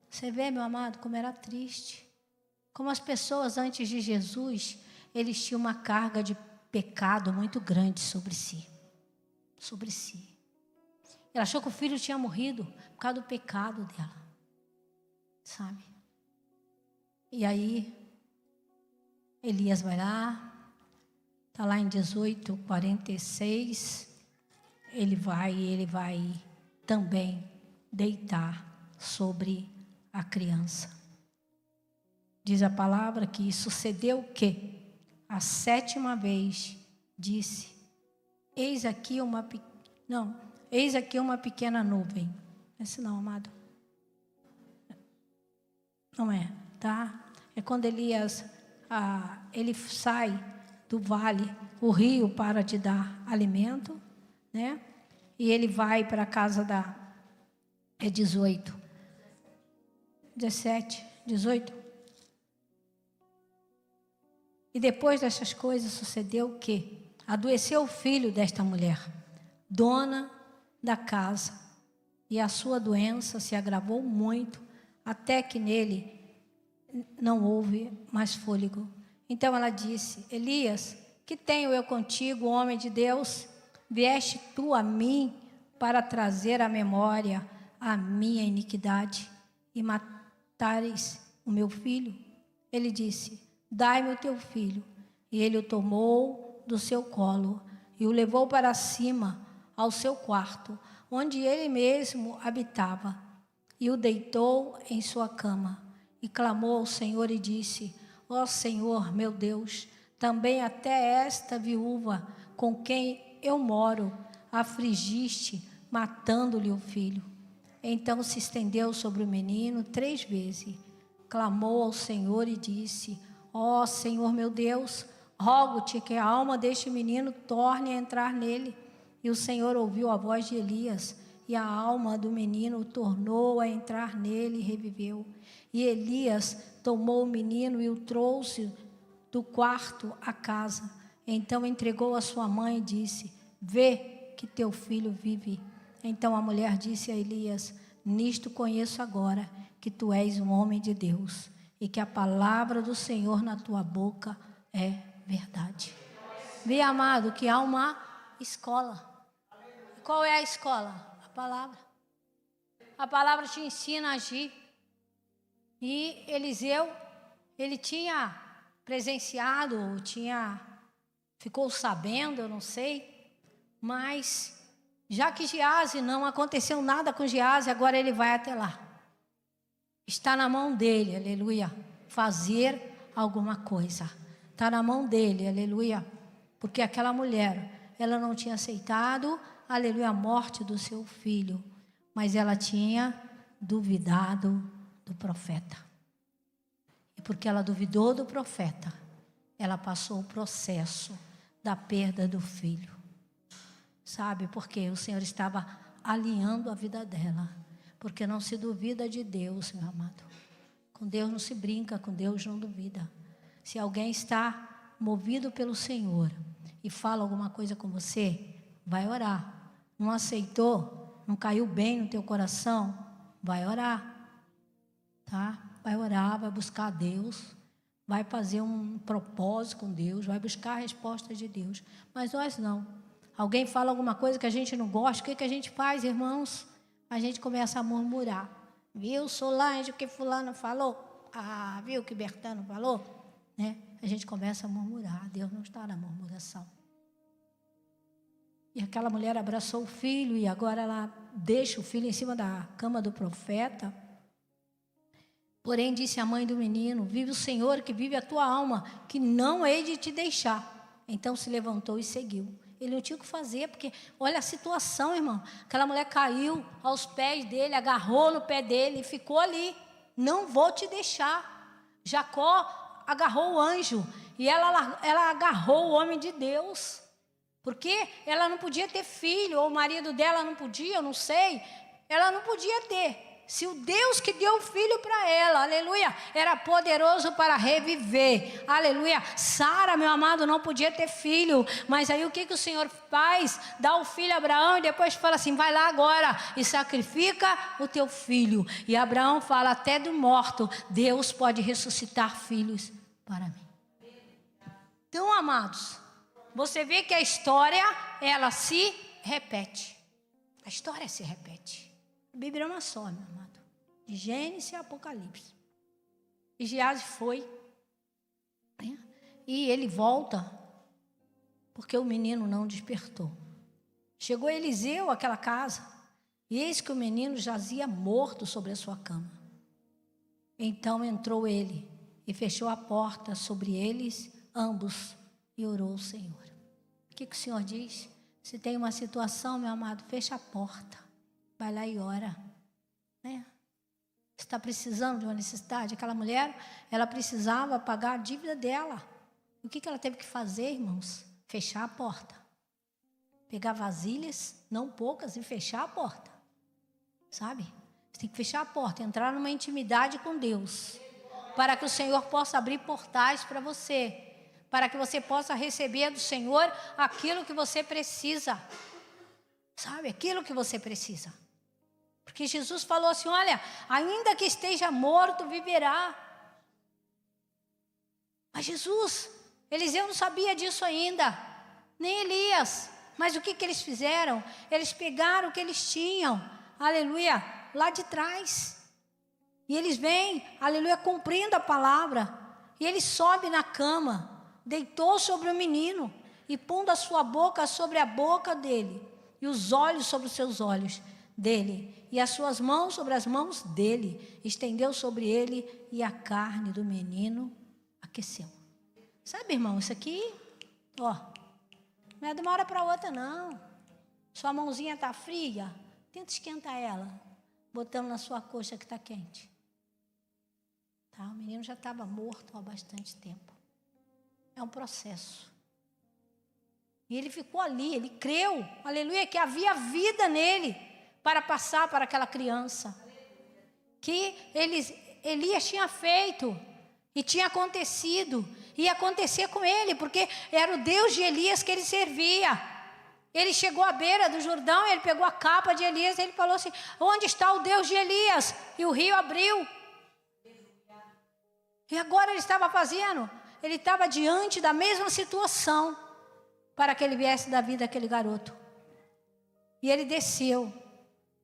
Você vê, meu amado, como era triste. Como as pessoas antes de Jesus, eles tinham uma carga de pecado muito grande sobre si. Sobre si. Ela achou que o filho tinha morrido por causa do pecado dela. Sabe? E aí, Elias vai lá, está lá em 18:46, ele vai também deitar sobre a criança. Diz a palavra que sucedeu o quê? A 7ª vez disse, eis aqui uma pequena nuvem. Esse não, amado. Não é, tá? É quando Elias, ele sai do vale, o rio para te dar alimento, né? E ele vai para a casa da... É 18. 17, 18. E depois dessas coisas sucedeu que adoeceu o filho desta mulher, dona da casa, e a sua doença se agravou muito, até que nele não houve mais fôlego. Então ela disse: Elias, que tenho eu contigo, homem de Deus? Vieste tu a mim para trazer à memória a minha iniquidade e matares o meu filho? Ele disse: dai-me o teu filho. E ele o tomou do seu colo e o levou para cima ao seu quarto, onde ele mesmo habitava, e o deitou em sua cama, e clamou ao Senhor e disse: ó Senhor, meu Deus, também até esta viúva com quem eu moro afligiste, matando-lhe o filho. Então se estendeu sobre o menino 3 vezes, clamou ao Senhor e disse: ó Senhor, meu Deus, rogo-te que a alma deste menino torne a entrar nele. E o Senhor ouviu a voz de Elias, e a alma do menino tornou a entrar nele e reviveu. E Elias tomou o menino e o trouxe do quarto à casa. Então entregou a sua mãe e disse: vê que teu filho vive. Então a mulher disse a Elias: nisto conheço agora que tu és um homem de Deus, e que a palavra do Senhor na tua boca é verdade. Vê, amado, que há uma escola. Qual é a escola? A palavra. A palavra te ensina a agir. E Eliseu, ele tinha presenciado, ficou sabendo, eu não sei, mas já que Geazi, não aconteceu nada com Geazi, agora ele vai até lá. Está na mão dele, aleluia, fazer alguma coisa. Está na mão dele, aleluia, porque aquela mulher, ela não tinha aceitado, aleluia, a morte do seu filho, mas ela tinha duvidado do profeta. E porque ela duvidou do profeta, ela passou o processo da perda do filho. Sabe, porque o Senhor estava alinhando a vida dela. Porque não se duvida de Deus, meu amado. Com Deus não se brinca, com Deus não duvida. Se alguém está movido pelo Senhor e fala alguma coisa com você, vai orar. Não aceitou, não caiu bem no teu coração, vai orar. Tá? Vai orar, vai buscar a Deus, vai fazer um propósito com Deus, vai buscar a resposta de Deus. Mas nós não. Alguém fala alguma coisa que a gente não gosta, o que a gente faz, irmãos? A gente começa a murmurar. Viu, Solange, o que fulano falou? Ah, viu o que Bertano falou? Né? A gente começa a murmurar. Deus não está na murmuração. E aquela mulher abraçou o filho e agora ela deixa o filho em cima da cama do profeta. Porém disse a mãe do menino: vive o Senhor, que vive a tua alma, que não hei de te deixar. Então se levantou e seguiu. Ele não tinha o que fazer, porque olha a situação, irmão. Aquela mulher caiu aos pés dele, agarrou no pé dele e ficou ali. Não vou te deixar. Jacó agarrou o anjo e ela agarrou o homem de Deus. Porque ela não podia ter filho, ou o marido dela não podia, eu não sei. Ela não podia ter. Se o Deus que deu o filho para ela, aleluia, era poderoso para reviver, aleluia. Sara, meu amado, não podia ter filho, mas aí o que o Senhor faz? Dá o filho a Abraão e depois fala assim: vai lá agora e sacrifica o teu filho. E Abraão fala: até do morto, Deus pode ressuscitar filhos para mim. Então, amados, você vê que a história, ela se repete. A história se repete. A Bíblia é uma só, meu amado. De Gênesis e Apocalipse. E Geazi foi. Né? E ele volta. Porque o menino não despertou. Chegou Eliseu àquela casa. E eis que o menino jazia morto sobre a sua cama. Então entrou ele. E fechou a porta sobre eles ambos. E orou ao Senhor. O que o Senhor diz? Se tem uma situação, meu amado, fecha a porta. Vai lá e ora, né? Está precisando de uma necessidade? Aquela mulher, ela precisava pagar a dívida dela. O que ela teve que fazer, irmãos? Fechar a porta. Pegar vasilhas, não poucas, e fechar a porta. Sabe? Você tem que fechar a porta, entrar numa intimidade com Deus, para que o Senhor possa abrir portais para você, para que você possa receber do Senhor aquilo que você precisa. Sabe? Aquilo que você precisa. Porque Jesus falou assim, olha, ainda que esteja morto, viverá. Mas Jesus, Eliseu não sabia disso ainda, nem Elias. Mas o que eles fizeram? Eles pegaram o que eles tinham, aleluia, lá de trás. E eles vêm, aleluia, cumprindo a palavra. E ele sobe na cama, deitou sobre o menino, e pondo a sua boca sobre a boca dele, e os olhos sobre os seus olhos dele, e as suas mãos sobre as mãos dele, estendeu sobre ele, e a carne do menino aqueceu. Sabe, irmão, isso aqui, ó, não é de uma hora para outra, não. Sua mãozinha está fria, tenta esquentar ela, botando na sua coxa que está quente. Tá? O menino já estava morto há bastante tempo. É um processo. E ele ficou ali, ele creu, aleluia, que havia vida nele para passar para aquela criança. Que Elias tinha feito e tinha acontecido, ia acontecer com ele, porque era o Deus de Elias que ele servia. Ele chegou à beira do Jordão, ele pegou a capa de Elias e ele falou assim, onde está o Deus de Elias? E o rio abriu. E agora ele estava fazendo, ele estava diante da mesma situação, para que ele viesse da vida daquele garoto. E ele desceu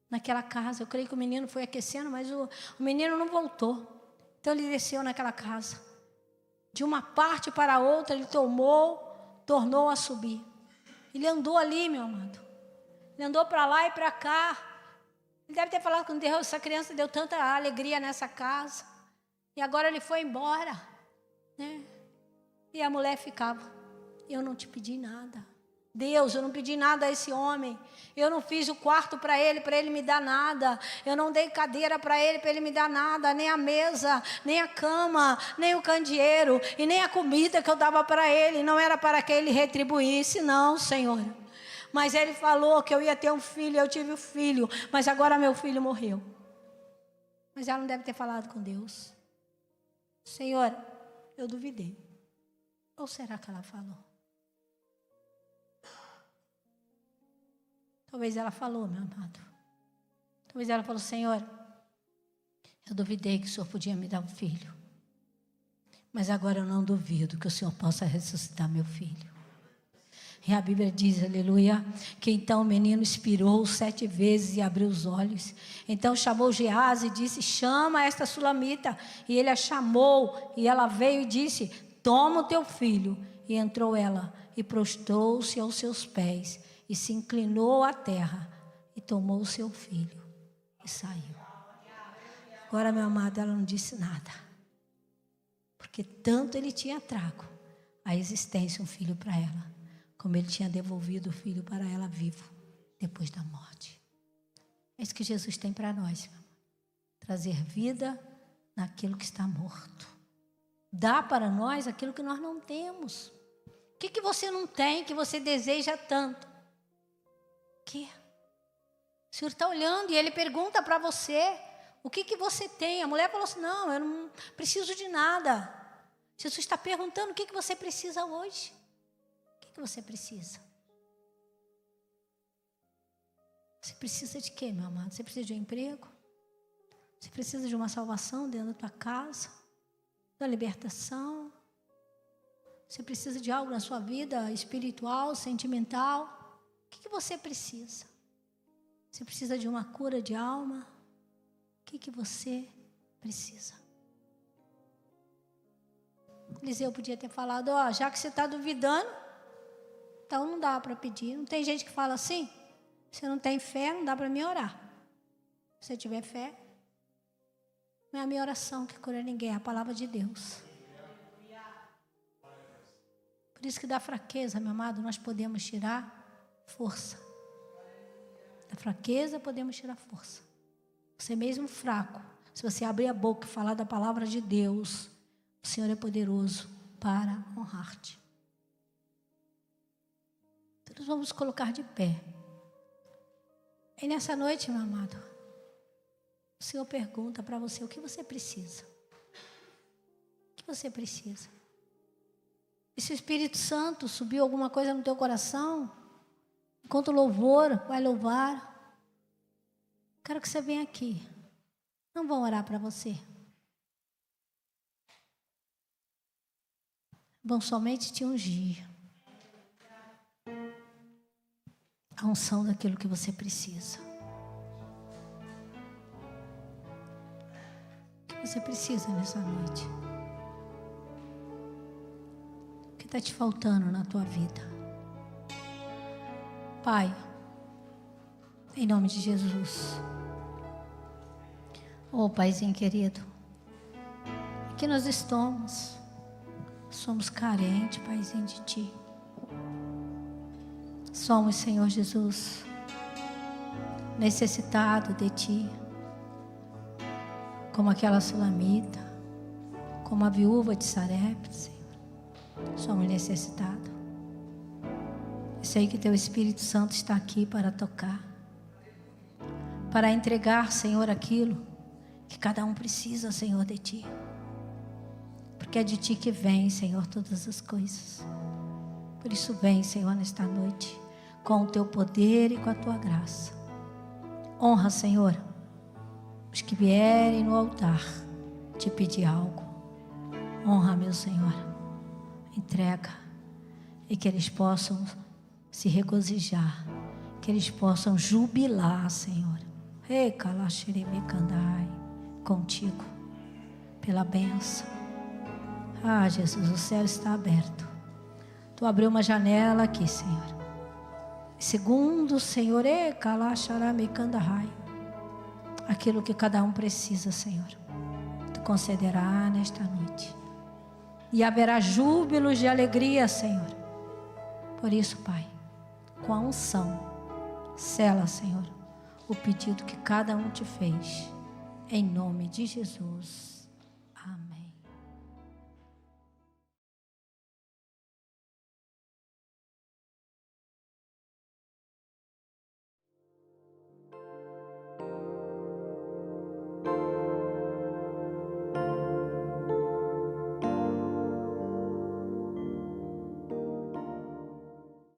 naquela casa. Eu creio que o menino foi aquecendo, mas o menino não voltou. Então ele desceu naquela casa. De uma parte para a outra ele tornou a subir. Ele andou ali, meu amado. Ele andou para lá e para cá. Ele deve ter falado com Deus, essa criança deu tanta alegria nessa casa. E agora ele foi embora, né? E a mulher ficava, eu não te pedi nada. Deus, eu não pedi nada a esse homem. Eu não fiz o quarto para ele me dar nada. Eu não dei cadeira para ele me dar nada. Nem a mesa, nem a cama, nem o candeeiro. E nem a comida que eu dava para ele. Não era para que ele retribuísse, não, Senhor. Mas ele falou que eu ia ter um filho, eu tive um filho. Mas agora meu filho morreu. Mas ela não deve ter falado com Deus. Senhor, eu duvidei. Ou será que ela falou? Talvez ela falou, meu amado. Talvez ela falou, Senhor, eu duvidei que o Senhor podia me dar um filho. Mas agora eu não duvido que o Senhor possa ressuscitar meu filho. E a Bíblia diz, aleluia, que então o menino expirou 7 vezes e abriu os olhos. Então chamou Geazi e disse, chama esta sulamita. E ele a chamou e ela veio e disse, toma o teu filho. E entrou ela e prostrou-se aos seus pés. E se inclinou à terra e tomou o seu filho e saiu. Agora, meu amado, ela não disse nada. Porque tanto ele tinha trago a existência um filho para ela, como ele tinha devolvido o filho para ela vivo, depois da morte. É isso que Jesus tem para nós, meu amado. Trazer vida naquilo que está morto. Dá para nós aquilo que nós não temos. O que você não tem, que você deseja tanto? Que? O Senhor está olhando e Ele pergunta para você, o que você tem? A mulher falou assim, não, eu não preciso de nada. Jesus está perguntando, o que você precisa hoje? O que você precisa? Você precisa de quê, meu amado? Você precisa de um emprego? Você precisa de uma salvação dentro da tua casa? Da libertação? Você precisa de algo na sua vida espiritual, sentimental? O que você precisa? Você precisa de uma cura de alma? O que você precisa? Eliseu podia ter falado, ó, já que você está duvidando, então não dá para pedir. Não tem gente que fala assim, se não tem fé, não dá para mim orar. Se você tiver fé, não é a minha oração que cura ninguém, é a palavra de Deus. Por isso que da fraqueza, meu amado, nós podemos tirar força. Da fraqueza podemos tirar força. Você mesmo fraco, se você abrir a boca e falar da palavra de Deus, o Senhor é poderoso para honrar-te. Então, nós vamos colocar de pé. E nessa noite, meu amado, o Senhor pergunta para você o que você precisa. O que você precisa? E se o Espírito Santo subiu alguma coisa no teu coração, enquanto o louvor vai louvar, quero que você venha aqui. Não vão orar para você. Vão somente te ungir. A unção daquilo que você precisa. O que você precisa nessa noite? O que está te faltando na tua vida? Pai, em nome de Jesus. Oh, Paizinho querido, aqui nós estamos. Somos carentes, Paizinho, de Ti. Somos, Senhor Jesus, necessitados de Ti. Como aquela sulamita, como a viúva de Sarepta, Senhor. Somos necessitados. Eu sei que Teu Espírito Santo está aqui para tocar. Para entregar, Senhor, aquilo que cada um precisa, Senhor, de Ti. Porque é de Ti que vem, Senhor, todas as coisas. Por isso vem, Senhor, nesta noite, com o Teu poder e com a Tua graça. Honra, Senhor, os que vierem no altar te pedir algo. Honra, meu Senhor. Entrega. E que eles possam se regozijar. Que eles possam jubilar, Senhor. Contigo. Pela bênção. Ah, Jesus, o céu está aberto. Tu abriu uma janela aqui, Senhor. Segundo o Senhor, aquilo que cada um precisa, Senhor, Tu concederá nesta noite. E haverá júbilos de alegria, Senhor. Por isso, Pai, com a unção, sela, Senhor, o pedido que cada um te fez. Em nome de Jesus.